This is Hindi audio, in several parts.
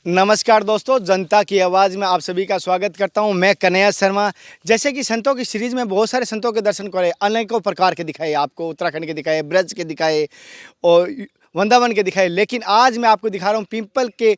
नमस्कार दोस्तों, जनता की आवाज़ में आप सभी का स्वागत करता हूं। मैं कन्हैया शर्मा। जैसे कि संतों की सीरीज़ में बहुत सारे संतों के दर्शन करे, अनेकों प्रकार के दिखाए, आपको उत्तराखंड के दिखाए, ब्रज के दिखाए और वृंदावन के दिखाए, लेकिन आज मैं आपको दिखा रहा हूं पीपल के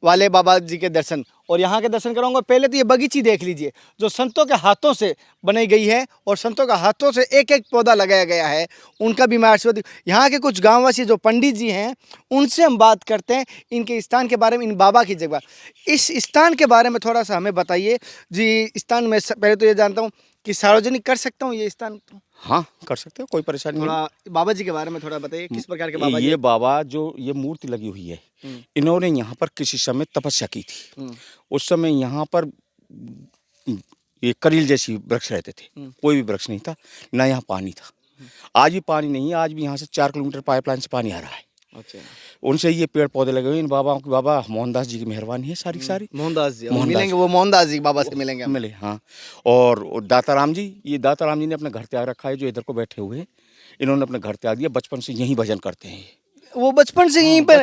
वाले बाबा जी के दर्शन। और यहाँ के दर्शन कराऊंगा। पहले तो ये बगीची देख लीजिए जो संतों के हाथों से बनाई गई है और संतों के हाथों से एक एक पौधा लगाया गया है। उनका भी मैं आशीर्वाद। यहाँ के कुछ गांववासी जो पंडित जी हैं उनसे हम बात करते हैं इनके स्थान के बारे में, इन बाबा की जगह। इस स्थान के बारे में थोड़ा सा हमें बताइए जी। स्थान में पहले तो ये जानता हूँ कि सार्वजनिक कर सकता हूँ ये स्थान? हाँ, कर सकते हो, कोई परेशानी नहीं। थोड़ा बाबा जी के बारे में थोड़ा बताइए, किस प्रकार के बाबा जी? ये बाबा जो ये मूर्ति लगी हुई है, इन्होंने यहाँ पर किसी समय तपस्या की थी। उस समय यहाँ पर ये करील जैसी वृक्ष रहते थे, कोई भी वृक्ष नहीं था, ना यहाँ पानी था। आज भी पानी नहीं है, आज भी यहाँ से 4 किलोमीटर पाइपलाइन से पानी आ रहा है। अच्छा। उनसे ये पेड़ पौधे लगे हुए। इन बाबाओं की बाबा मोहनदास जी की मेहरबानी है सारी की सारी। मोहनदास जी मोहनदास मिलेंगे, वो मोहनदास जी बाबा से मिलेंगे हम। मिले, हाँ। और दाताराम जी, ये दाताराम जी ने अपना घर त्याग रखा है, जो इधर को बैठे हुए हैं। इन्होंने अपना घर त्याग दिया, बचपन से यहीं भजन करते हैं। वो बचपन से यहीं पर?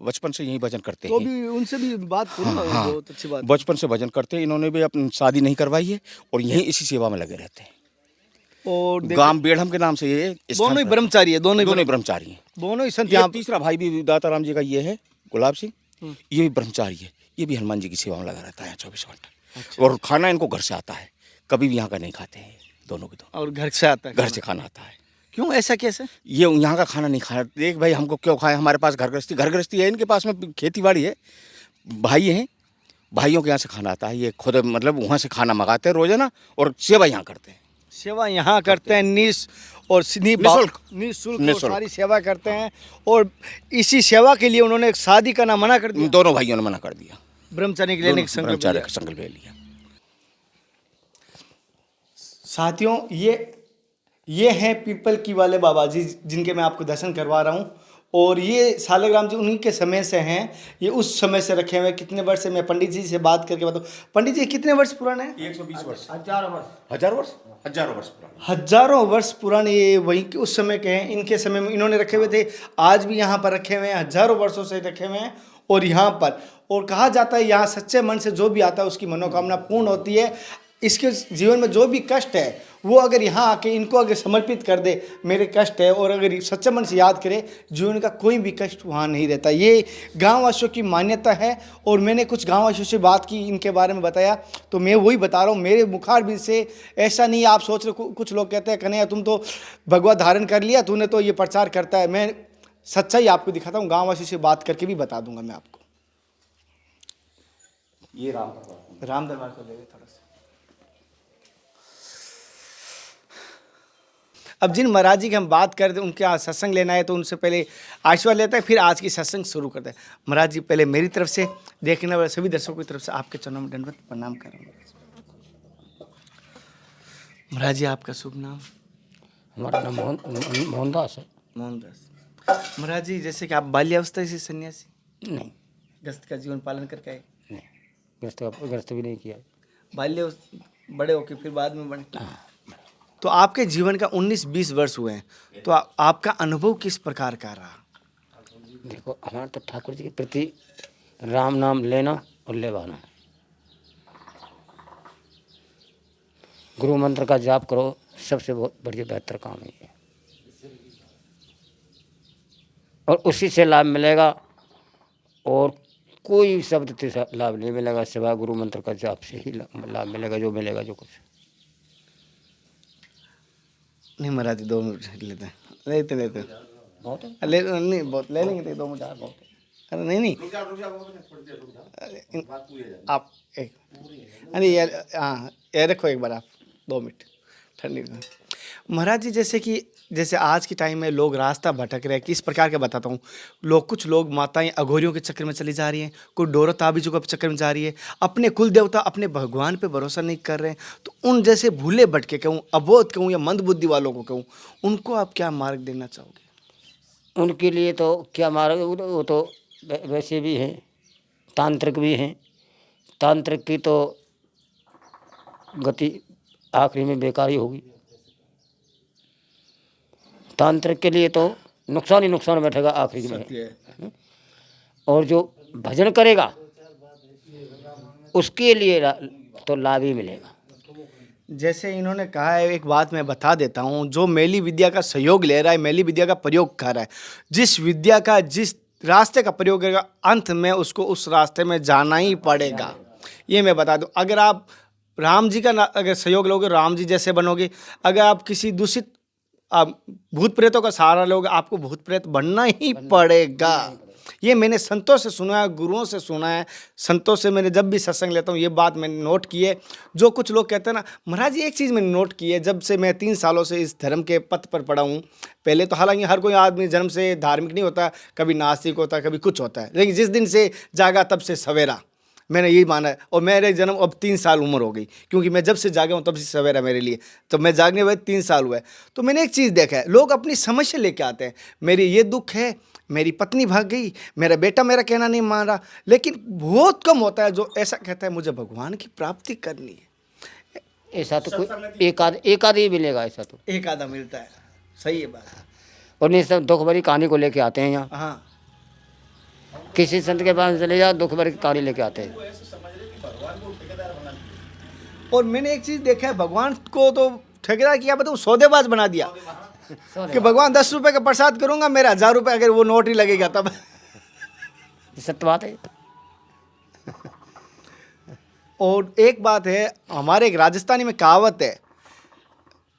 बचपन से यहीं भजन करते तो हैं। भी उनसे भी बात करूंगा। हाँ, बहुत अच्छी बात। बचपन से भजन करते हैं। इन्होंने भी अपनी शादी नहीं करवाई है और यहीं इसी सेवा में लगे रहते हैं। और गांव बेड़म के नाम से ये दोनों ही ब्रह्मचारी है, दोनों ही ब्रह्मचारी हैं। दोनों ही संत। ये यहाँ तीसरा भाई भी दाताराम जी का ये है, गुलाब सिंह, ये भी ब्रह्मचारी है। ये भी हनुमान जी की सेवा में लगा रहता है 24 घंटे। अच्छा। और खाना इनको घर से आता है, कभी भी यहाँ का नहीं खाते हैं दोनों के दोनों। और घर से आता है? घर से खाना आता है। क्यों, ऐसा कैसे? ये यहाँ का खाना नहीं खाया। देख भाई, हमको क्यों खाए, हमारे पास घर गृहस्थी है, इनके पास में खेती बाड़ी है, भाई हैं, भाइयों के यहाँ से खाना आता है। ये खुद मतलब वहाँ से खाना मंगाते हैं रोजाना और सेवा यहाँ करते हैं। सेवा यहाँ करते हैं निःशुल्क सारी सेवा करते हैं। और इसी सेवा के लिए उन्होंने शादी करना मना कर दिया। दोनों भाइयों ने मना कर दिया, ब्रह्मचारी के लेने का संकल्प ले लिया। साथियों, ये हैं पीपल की वाले बाबा जी जिनके मैं आपको दर्शन करवा रहा हूँ। और ये सालिग्राम जी उन्हीं के समय से हैं। ये उस समय से रखे हुए। कितने वर्ष से, मैं पंडित जी से बात करके बताऊँ। पंडित जी कितने वर्ष पुराने हैं? 120 वर्ष। हजारों वर्ष पुराने। हजारों वर्ष पुराने ये वहीं के उस समय के हैं। इनके समय में इन्होंने रखे हुए थे। आज भी यहाँ पर रखे हुए हैं, हजारों वर्षों से रखे हुए हैं। और यहाँ पर, और कहा जाता है यहाँ सच्चे मन से जो भी आता है उसकी मनोकामना पूर्ण होती है। इसके जीवन में जो भी कष्ट है वो अगर यहाँ आके इनको अगर समर्पित कर दे, मेरे कष्ट है, और अगर सच्चे मन से याद करे, जीवन का कोई भी कष्ट वहाँ नहीं रहता। ये गांववासियों की मान्यता है। और मैंने कुछ गांववासियों से बात की, इनके बारे में बताया, तो मैं वही बता रहा हूँ। मेरे मुखारबिंद से ऐसा नहीं आप सोच रहे। कुछ लोग कहते हैं कन्हैया तुम तो भगवा धारण कर लिया, तूने तो ये प्रचार करता है। मैं सच्चाई आपको दिखाता हूँ, गाँववासी से बात करके भी बता दूंगा मैं आपको। ये राम दरबार को ले गए थोड़ा सा। अब जिन महाराज जी की हम बात करते हैं, उनके यहाँ सत्संग लेना है तो उनसे पहले आशीर्वाद लेते हैं, फिर आज की सत्संग शुरू करते हैं। महाराज जी, पहले मेरी तरफ से, देखने वाले सभी दर्शकों की तरफ से आपके चरणों में दंडवत प्रणाम कर रहा हूँ। महाराज जी, आपका शुभ नाम? हमारा नाम मोहनदास है। मोहनदास। महाराज जी, जैसे कि आप बाल्यावस्था से सन्यासी? नहीं, गृहस्थ का जीवन पालन करके आए? नहीं, गृहस्थ भी नहीं किया। बाल्य बड़े होके फिर बाद में बने। तो आपके जीवन का 19-20 वर्ष हुए हैं, तो आपका अनुभव किस प्रकार का रहा? देखो, हमारा तो ठाकुर जी के प्रति राम नाम लेना और लेवाना, गुरु मंत्र का जाप करो, सबसे बहुत बढ़िया बेहतर काम है ये। और उसी से लाभ मिलेगा, और कोई शब्द से लाभ नहीं मिलेगा सिवाय गुरु मंत्र का जाप से ही लाभ मिलेगा, जो मिलेगा जो कुछ। नहीं महाराज जी, 2 मिनट लेते हैं, लेते बहुत है। ले नहीं, बहुत ले लेंगे 2 मिनट। बहुत है। अरे नहीं, आप एक, अरे यार, हाँ ये रखो एक बार आप 2 मिनट ठंडी। महाराज जी, जैसे आज के टाइम में लोग रास्ता भटक रहे हैं, किस प्रकार के बताता हूँ। कुछ लोग माताएं अघोरियों के चक्कर में चली जा रही हैं, कोई डोरो ताबीजों के चक्कर में जा रही है, अपने कुल देवता अपने भगवान पे भरोसा नहीं कर रहे हैं। तो उन जैसे भूले भटके कहूँ, अबोध कहूँ या मंदबुद्धि वालों को कहूँ, उनको आप क्या मार्ग देना चाहोगे? उनके लिए तो क्या मार्ग, वो तो वैसे भी हैं, तांत्रिक भी हैं। तांत्रिक की तो गति आखिरी में बेकार ही होगी। तांत्रिक के लिए तो नुकसान ही नुकसान बैठेगा आखिरी में। और जो भजन करेगा उसके लिए तो लाभ ही मिलेगा। जैसे इन्होंने कहा है, एक बात मैं बता देता हूँ, जो मेली विद्या का सहयोग ले रहा है, मेली विद्या का प्रयोग कर रहा है, जिस विद्या का जिस रास्ते का प्रयोग करेगा, अंत में उसको उस रास्ते में जाना ही पड़ेगा। ये मैं बता दूं, अगर आप राम जी का अगर सहयोग लोगे, राम जी जैसे बनोगे। अगर आप किसी दूषित आप भूत प्रेतों का सहारा लोगे, आपको भूत प्रेत बनना ही पड़ेगा। ये मैंने संतों से सुना है, गुरुओं से सुना है, संतों से मैंने जब भी सत्संग लेता हूँ ये बात मैंने नोट की है। जो कुछ लोग कहते हैं ना, महाराज जी एक चीज़ मैंने नोट की है, जब से मैं 3 सालों से इस धर्म के पथ पर पड़ा हूँ। पहले तो हालांकि हर कोई आदमी जन्म से धार्मिक नहीं होता, कभी नास्तिक होता है, कभी कुछ होता है, लेकिन जिस दिन से जागा तब से सवेरा, मैंने यही माना है। और मेरे जन्म अब 3 साल उम्र हो गई, क्योंकि मैं जब से जागा हूँ तब से सवेरा मेरे लिए, तो मैं जागने हुए 3 साल हुए। तो मैंने एक चीज़ देखा है, लोग अपनी समस्या लेके आते हैं, मेरी ये दुख है, मेरी पत्नी भाग गई, मेरा बेटा मेरा कहना नहीं मान रहा। लेकिन बहुत कम होता है जो ऐसा कहता है मुझे भगवान की प्राप्ति करनी है। ऐसा तो कोई एक आध ही मिलेगा, ऐसा तो एक आधा मिलता है, सही है बात। और नहीं सब दुख भरी कहानी को लेके आते हैं यहाँ। हाँ, किसी संत के पास चले जाओ, दुख भरी कहानी लेके आते हैं। और मैंने एक चीज़ देखा है, भगवान को तो ठेकेदार किया, बताऊँ सौदेबाज बना दिया कि भगवान 10 रुपए का प्रसाद करूंगा, मेरा 1000 रुपये अगर वो नोट ही लगेगा तब। सत्य बात है। और एक बात है, हमारे एक राजस्थानी में कहावत है,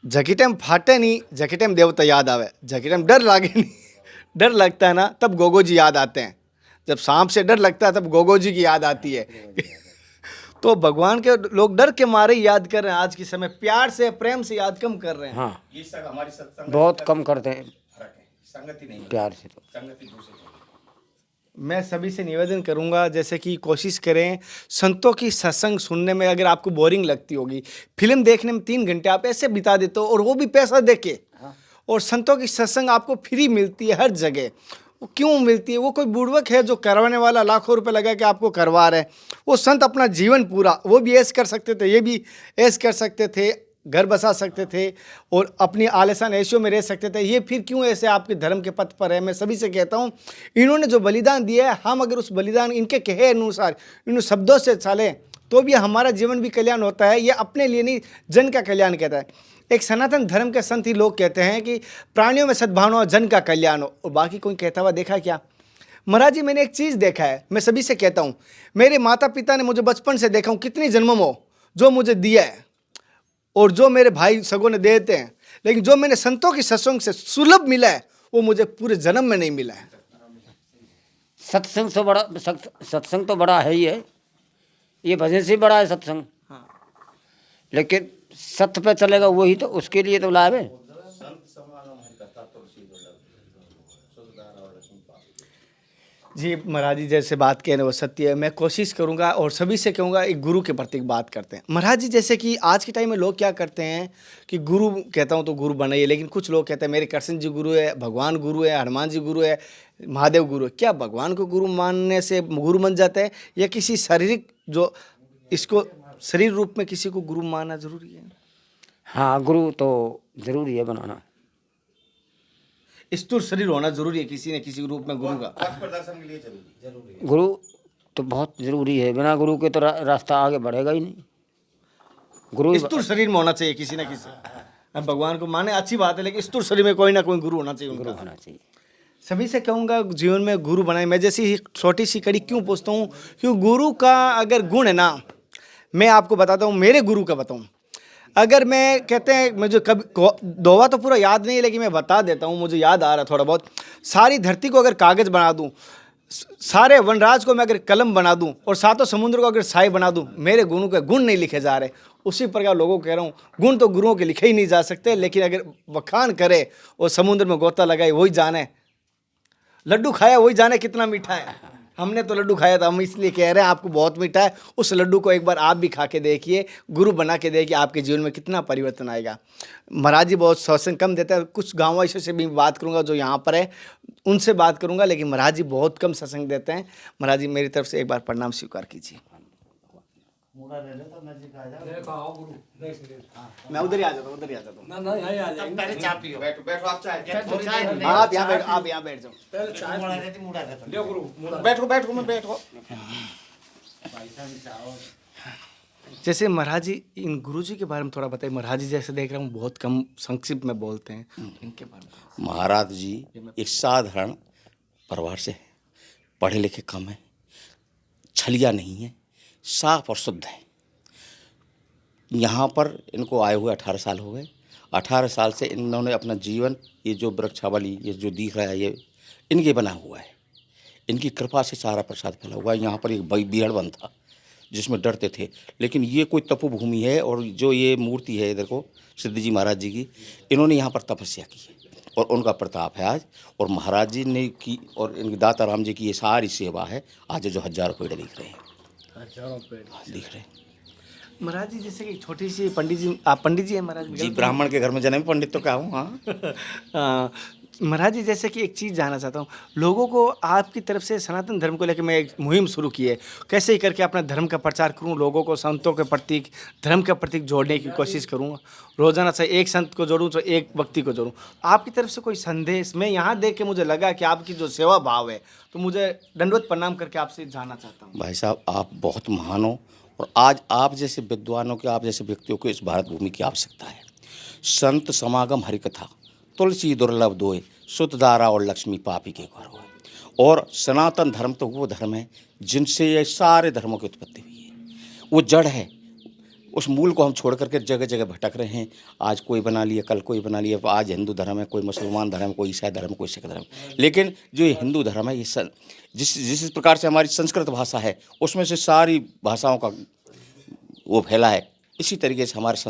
जकी टाइम फाटे नहीं जकी टाइम देवता याद आवे, जकी टाइम डर लागे नहीं डर लगता है ना तब गोगो जी याद आते हैं। जब सांप से डर लगता है तब गोगो जी की याद आती है। तो भगवान के लोग डर के मारे याद कर रहे हैं आज के समय, प्यार से प्रेम से याद कम कर रहे हैं। हाँ, ये सब हमारी सत्संग बहुत कम करते हैं फर्क है, संगति नहीं, प्यार से। तो संगति दूसरी। मैं सभी से निवेदन करूंगा, जैसे कि कोशिश करें संतों की सत्संग सुनने में। अगर आपको बोरिंग लगती होगी, फिल्म देखने में 3 घंटे आप ऐसे बिता देते हो, और वो भी पैसा देके, और संतों की सत्संग आपको फ्री मिलती है हर जगह। वो क्यों मिलती है? वो कोई बुड़वक है जो करवाने वाला लाखों रुपए लगा के आपको करवा रहे हैं। वो संत अपना जीवन पूरा, वो भी ऐश कर सकते थे, ये भी ऐश कर सकते थे, घर बसा सकते थे और अपनी आलिशान ऐशों में रह सकते थे। ये फिर क्यों ऐसे आपके धर्म के पथ पर है? मैं सभी से कहता हूँ, इन्होंने जो बलिदान दिया है, हम अगर उस बलिदान इनके कहे अनुसार इन शब्दों से चलें तो भी हमारा जीवन भी कल्याण होता है। ये अपने लिए नहीं, जन का कल्याण कहता है। एक सनातन धर्म के संत ही लोग कहते हैं कि प्राणियों में सद्भावना हो, जन का कल्याण हो, और बाकी कोई कहता हुआ देखा क्या? महाराज जी मैंने एक चीज़ देखा है, मैं सभी से कहता हूँ, मेरे माता पिता ने मुझे बचपन से देखा हूँ, कितनी जन्मों में जो मुझे दिया है और जो मेरे भाई सगों ने देते हैं, लेकिन जो मैंने संतों की सत्संग से सुलभ मिला है वो मुझे पूरे जन्म में नहीं मिला है। सत्संग तो बड़ा है ही है, ये भजन से बड़ा है सत्संग। हाँ। लेकिन सत्य पे चलेगा वही तो, उसके लिए तो लाभ है। जी महाराज जी जैसे बात कह रहे हैं वो सत्य है। मैं कोशिश करूंगा और सभी से कहूंगा, एक गुरु के प्रति बात करते हैं। महाराज जी जैसे कि आज के टाइम में लोग क्या करते हैं कि गुरु कहता हूं तो गुरु बनाइए, लेकिन कुछ लोग कहते हैं मेरे कृष्ण जी गुरु है, भगवान गुरु है, हनुमान जी गुरु है, महादेव गुरु है। क्या भगवान को गुरु मानने से गुरु बन जाता है, या किसी शारीरिक जो इसको शरीर रूप में किसी को गुरु मानना जरूरी है? हाँ, गुरु तो जरूरी है बनाना। स्थूल शरीर होना जरूरी है किसी न किसी रूप में गुरु का? प्रदर्शन के लिए जरूरी। गुरु तो बहुत जरूरी है, बिना गुरु के तो रास्ता आगे बढ़ेगा ही नहीं। गुरु स्थूल शरीर में होना चाहिए किसी न किसी। अब भगवान को माने अच्छी बात है, लेकिन स्थूल शरीर में कोई ना कोई गुरु होना चाहिए। गुरु होना चाहिए। सभी से कहूँगा जीवन में गुरु बनाए। मैं जैसी ही छोटी सी कड़ी क्यों पूछता हूँ, क्यों गुरु का अगर गुण है ना, मैं आपको बताता हूँ, मेरे गुरु का बताऊँ। अगर मैं कहते हैं, मुझे कभी दोहा तो पूरा याद नहीं है, लेकिन मैं बता देता हूँ, मुझे याद आ रहा थोड़ा बहुत। सारी धरती को अगर कागज़ बना दूँ, सारे वनराज को मैं अगर कलम बना दूं, और सातों समुद्र को अगर साई बना दूं, मेरे गुरु के गुण नहीं लिखे जा रहे। उसी प्रकार लोगों को कह रहा हूँ, गुण तो गुरुओं के लिखे ही नहीं जा सकते, लेकिन अगर बखान करे और समुद्र में गोता लगाए वही जाने, लड्डू खाया वही जाने कितना मीठा है। हमने तो लड्डू खाया था, हम इसलिए कह रहे हैं आपको बहुत मीठा है। उस लड्डू को एक बार आप भी खा के देखिए, गुरु बना के देखिए, आपके जीवन में कितना परिवर्तन आएगा। महाराज जी बहुत सत्संग कम देते हैं, कुछ गाँव वालों से भी बात करूंगा जो यहाँ पर है, उनसे बात करूंगा, लेकिन महाराज जी बहुत कम सत्संग देते हैं। महाराज जी मेरी तरफ से एक बार प्रणाम स्वीकार कीजिए। मैं उधर ही आ जाता हूँ, उधर ही आ जाता हूँ। पहले चाय पियो, बैठो बैठो, आप चाय आप यहाँ बैठ जाओ। बैठो बैठो, मैं बैठो। जैसे महाराज जी, इन गुरु जी के बारे में थोड़ा बताइए। महाराज जी जैसे देख रहा हूँ बहुत कम संक्षिप्त में बोलते हैं, इनके बारे में। महाराज जी एक साधारण परिवार से हैं, पढ़े लिखे कम हैं, छलिया नहीं है, साफ और शुद्ध है। यहाँ पर इनको आए हुए 18 साल हो गए। 18 साल से इन्होंने अपना जीवन, ये जो वृक्षावली ये जो दिख रहा है, ये इनके बना हुआ है। इनकी कृपा से सारा प्रसाद फैला हुआ है। यहाँ पर एक बीहड़ वन था जिसमें डरते थे, लेकिन ये कोई तपोभूमि है। और जो ये मूर्ति है इधर को सिद्ध जी महाराज जी की, इन्होंने यहाँ पर तपस्या की है और उनका प्रताप है आज। और महाराज जी ने की और इनके दाता राम जी की ये सारी सेवा है। आज जो हजारों पेड़ दिख रहे हैं, हजारों पेड़ दिख रहे हैं। महाराज जी जैसे कि छोटी सी पंडित जी, आप पंडित जी हैं महाराज जी, ब्राह्मण के घर में जन्मे, पंडित तो क्या हूँ। हाँ, महाराज जी जैसे कि एक चीज़ जानना चाहता हूँ, लोगों को आपकी तरफ से सनातन धर्म को लेकर मैं एक मुहिम शुरू की है, कैसे ही करके अपना धर्म का प्रचार करूँ, लोगों को संतों के प्रतीक, धर्म के प्रतीक जोड़ने की कोशिश करूँगा। रोजाना से एक संत को जोड़ूँ तो एक व्यक्ति को जोड़ूँ। आपकी तरफ से कोई संदेश, मैं यहाँ देख के मुझे लगा कि आपकी जो सेवा भाव है, तो मुझे दंडवत प्रणाम करके आपसे जानना चाहता हूँ। भाई साहब, आप बहुत महान हो और आज आप जैसे विद्वानों के, आप जैसे व्यक्तियों को इस भारत भूमि की आवश्यकता है। संत समागम हरिकथा, तुलसी दुर्लभ दोए, सुत दारा और लक्ष्मी पापी के घर होए। और सनातन धर्म तो वो धर्म है जिनसे ये सारे धर्मों की उत्पत्ति हुई है। वो जड़ है, उस मूल को हम छोड़ करके जगह जगह भटक रहे हैं। आज कोई बना लिया, कल कोई बना लिया। आज हिंदू धर्म है, कोई मुसलमान धर्म, कोई ईसाई धर्म, कोई सिख धर्म। लेकिन जो ये हिंदू धर्म है, ये जिस प्रकार से हमारी संस्कृत भाषा है, उसमें से सारी भाषाओं का वो फैला है। इसी तरीके से हमारे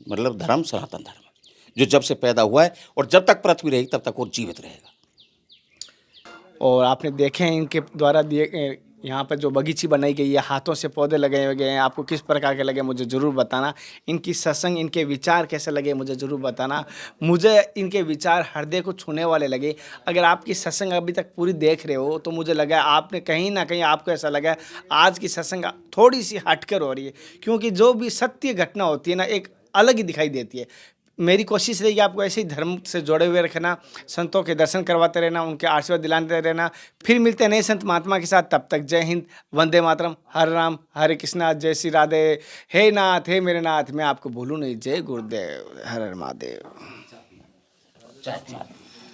मतलब धर्म सनातन धर्म है, जो जब से पैदा हुआ है और जब तक पृथ्वी रहेगी तब तक वो जीवित रहेगा। और आपने देखे हैं इनके द्वारा दिए, यहाँ पर जो बगीची बनाई गई है, हाथों से पौधे लगाए गए हैं, आपको किस प्रकार के लगे मुझे ज़रूर बताना। इनकी सत्संग, इनके विचार कैसे लगे मुझे ज़रूर बताना। मुझे इनके विचार हृदय को छूने वाले लगे। अगर आपकी सत्संग अभी तक पूरी देख रहे हो तो मुझे लगा आपने कहीं ना कहीं, आपको ऐसा लगा आज की सत्संग थोड़ी सी हटकर हो रही है, क्योंकि जो भी सत्य घटना होती है ना, एक अलग ही दिखाई देती है। मेरी कोशिश रहेगी आपको ऐसे ही धर्म से जोड़े हुए रखना, संतों के दर्शन करवाते रहना, उनके आशीर्वाद दिलाते रहना। फिर मिलते हैं नए संत महात्मा के साथ। तब तक जय हिंद, वंदे मातरम, हरे राम, हरे कृष्णा, जय श्री राधे। हे नाथ, हे मेरे नाथ, मैं आपको भूलूं नहीं। जय गुरुदेव, हर हर महादेव।